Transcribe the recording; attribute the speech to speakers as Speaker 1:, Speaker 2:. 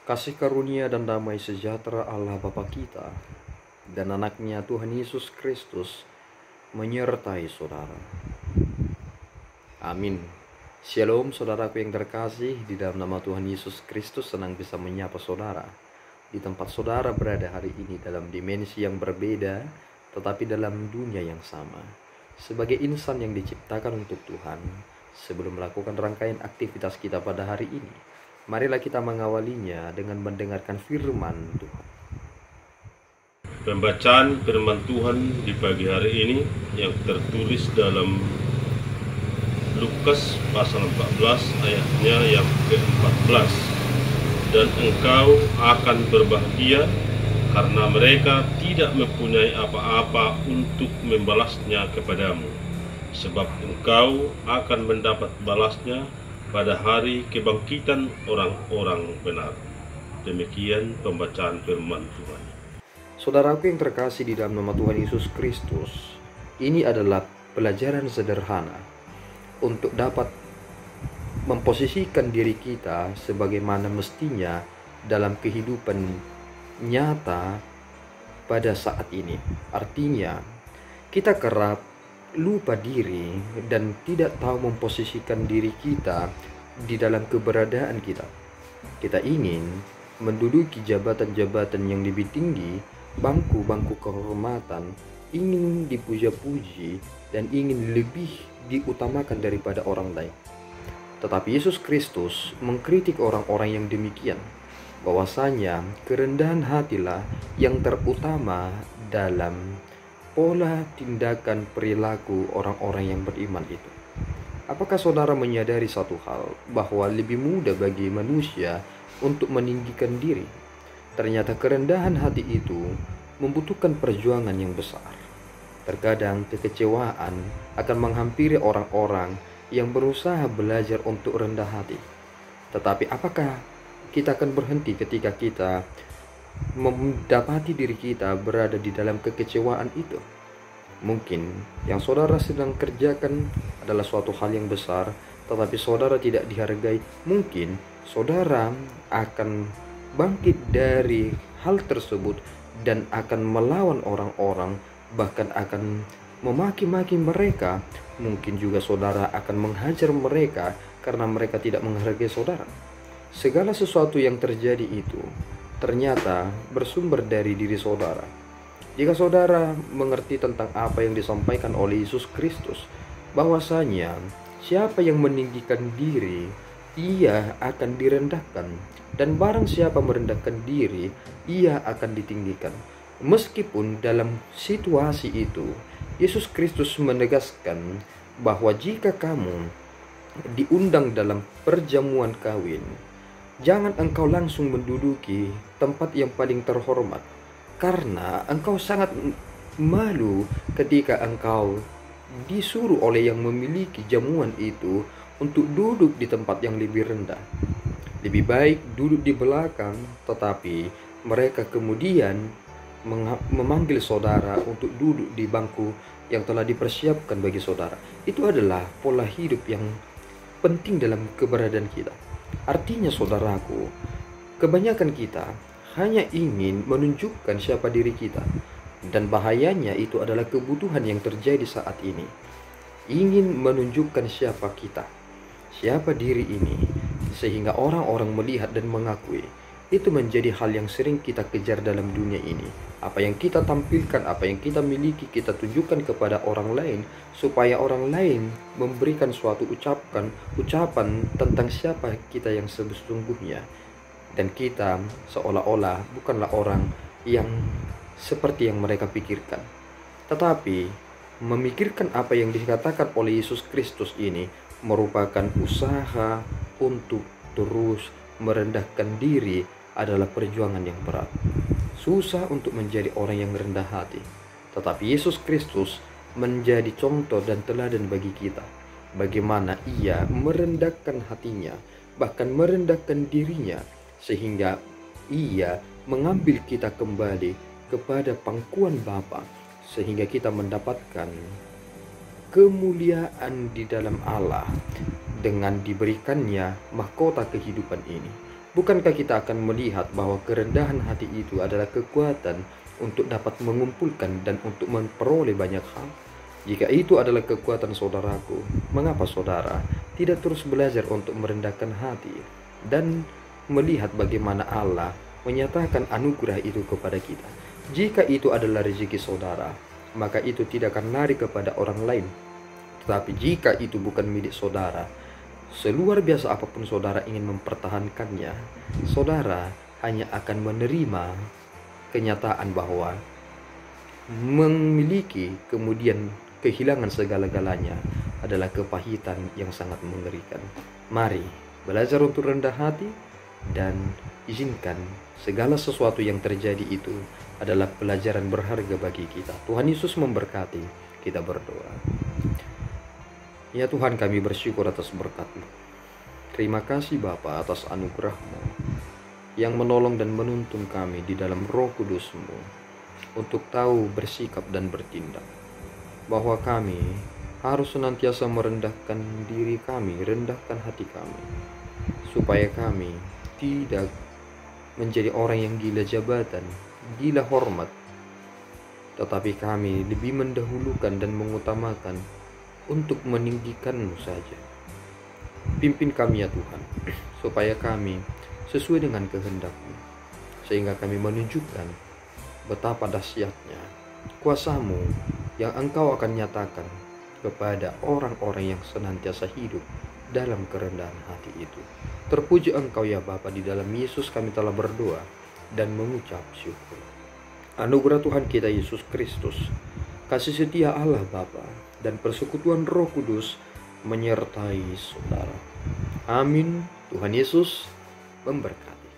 Speaker 1: Kasih karunia dan damai sejahtera Allah Bapa kita dan anaknya Tuhan Yesus Kristus menyertai saudara. Amin. Shalom saudaraku yang terkasih, di dalam nama Tuhan Yesus Kristus senang bisa menyapa saudara di tempat saudara berada hari ini, dalam dimensi yang berbeda tetapi dalam dunia yang sama. Sebagai insan yang diciptakan untuk Tuhan, sebelum melakukan rangkaian aktivitas kita pada hari ini, marilah kita mengawalinya dengan mendengarkan firman Tuhan.
Speaker 2: Pembacaan firman Tuhan di pagi hari ini yang tertulis dalam Lukas pasal 14 ayatnya yang ke-14. Dan engkau akan berbahagia karena mereka tidak mempunyai apa-apa untuk membalasnya kepadamu, sebab engkau akan mendapat balasnya pada hari kebangkitan orang-orang benar. Demikian pembacaan firman Tuhan.
Speaker 1: Saudaraku yang terkasih di dalam nama Tuhan Yesus Kristus, ini adalah pelajaran sederhana untuk dapat memposisikan diri kita sebagaimana mestinya dalam kehidupan nyata pada saat ini. Artinya, kita kerap lupa diri dan tidak tahu memposisikan diri kita di dalam keberadaan kita. Kita ingin menduduki jabatan-jabatan yang lebih tinggi, bangku-bangku kehormatan, ingin dipuja-puji, dan ingin lebih diutamakan daripada orang lain. Tetapi Yesus Kristus mengkritik orang-orang yang demikian, bahwasanya kerendahan hatilah yang terutama dalam pola tindakan perilaku orang-orang yang beriman itu. Apakah saudara menyadari satu hal, bahwa lebih mudah bagi manusia untuk meninggikan diri? Ternyata kerendahan hati itu membutuhkan perjuangan yang besar. Terkadang kekecewaan akan menghampiri orang-orang yang berusaha belajar untuk rendah hati. Tetapi apakah kita akan berhenti ketika kita mendapati diri kita berada di dalam kekecewaan itu? Mungkin yang saudara sedang kerjakan adalah suatu hal yang besar, tetapi saudara tidak dihargai. Mungkin saudara akan bangkit dari hal tersebut dan akan melawan orang-orang, bahkan akan memaki-maki mereka. Mungkin juga saudara akan menghajar mereka karena mereka tidak menghargai saudara. Segala sesuatu yang terjadi itu ternyata bersumber dari diri saudara. Jika saudara mengerti tentang apa yang disampaikan oleh Yesus Kristus, bahwasanya siapa yang meninggikan diri, ia akan direndahkan, dan barang siapa merendahkan diri, ia akan ditinggikan. Meskipun dalam situasi itu, Yesus Kristus menegaskan bahwa jika kamu diundang dalam perjamuan kawin, jangan engkau langsung menduduki tempat yang paling terhormat, karena engkau sangat malu ketika engkau disuruh oleh yang memiliki jamuan itu untuk duduk di tempat yang lebih rendah. Lebih baik duduk di belakang, tetapi mereka kemudian memanggil saudara untuk duduk di bangku yang telah dipersiapkan bagi saudara. Itu adalah pola hidup yang penting dalam keberadaan kita. Artinya saudaraku, kebanyakan kita hanya ingin menunjukkan siapa diri kita, dan bahayanya itu adalah kebutuhan yang terjadi saat ini. Ingin menunjukkan siapa kita, siapa diri ini, sehingga orang-orang melihat dan mengakui. Itu menjadi hal yang sering kita kejar dalam dunia ini. Apa yang kita tampilkan, apa yang kita miliki, kita tunjukkan kepada orang lain, supaya orang lain memberikan suatu ucapan tentang siapa kita yang sesungguhnya. Dan kita seolah-olah bukanlah orang yang seperti yang mereka pikirkan. Tetapi memikirkan apa yang dikatakan oleh Yesus Kristus ini merupakan usaha untuk terus merendahkan diri, adalah perjuangan yang berat. Susah untuk menjadi orang yang rendah hati, tetapi Yesus Kristus menjadi contoh dan teladan bagi kita. Bagaimana ia merendahkan hatinya, bahkan merendahkan dirinya, sehingga ia mengambil kita kembali kepada pangkuan Bapa, sehingga kita mendapatkan kemuliaan di dalam Allah dengan diberikannya mahkota kehidupan ini. Bukankah kita akan melihat bahwa kerendahan hati itu adalah kekuatan untuk dapat mengumpulkan dan untuk memperoleh banyak hal? Jika itu adalah kekuatan saudaraku, mengapa saudara tidak terus belajar untuk merendahkan hati dan melihat bagaimana Allah menyatakan anugerah itu kepada kita? Jika itu adalah rezeki saudara, maka itu tidak akan lari kepada orang lain. Tetapi jika itu bukan milik saudara, seluar biasa apapun saudara ingin mempertahankannya, saudara hanya akan menerima kenyataan bahwa memiliki kemudian kehilangan segala-galanya adalah kepahitan yang sangat mengerikan. Mari belajar untuk rendah hati dan izinkan segala sesuatu yang terjadi itu adalah pelajaran berharga bagi kita. Tuhan Yesus memberkati. Kita berdoa. Ya Tuhan, kami bersyukur atas berkat-Mu. Terima kasih Bapa atas anugerah-Mu yang menolong dan menuntun kami di dalam Roh Kudus-Mu untuk tahu bersikap dan bertindak, bahwa kami harus senantiasa merendahkan diri kami, rendahkan hati kami, supaya kami tidak menjadi orang yang gila jabatan, gila hormat, tetapi kami lebih mendahulukan dan mengutamakan untuk meninggikan-Mu saja. Pimpin kami ya Tuhan, supaya kami sesuai dengan kehendak-Mu, sehingga kami menunjukkan betapa dahsyatnya kuasa-Mu yang Engkau akan nyatakan kepada orang-orang yang senantiasa hidup dalam kerendahan hati itu. Terpuji Engkau ya Bapa, di dalam Yesus kami telah berdoa dan mengucap syukur. Anugerah Tuhan kita Yesus Kristus, kasih setia Allah Bapa, dan persekutuan Roh Kudus menyertai saudara. Amin. Tuhan Yesus memberkati.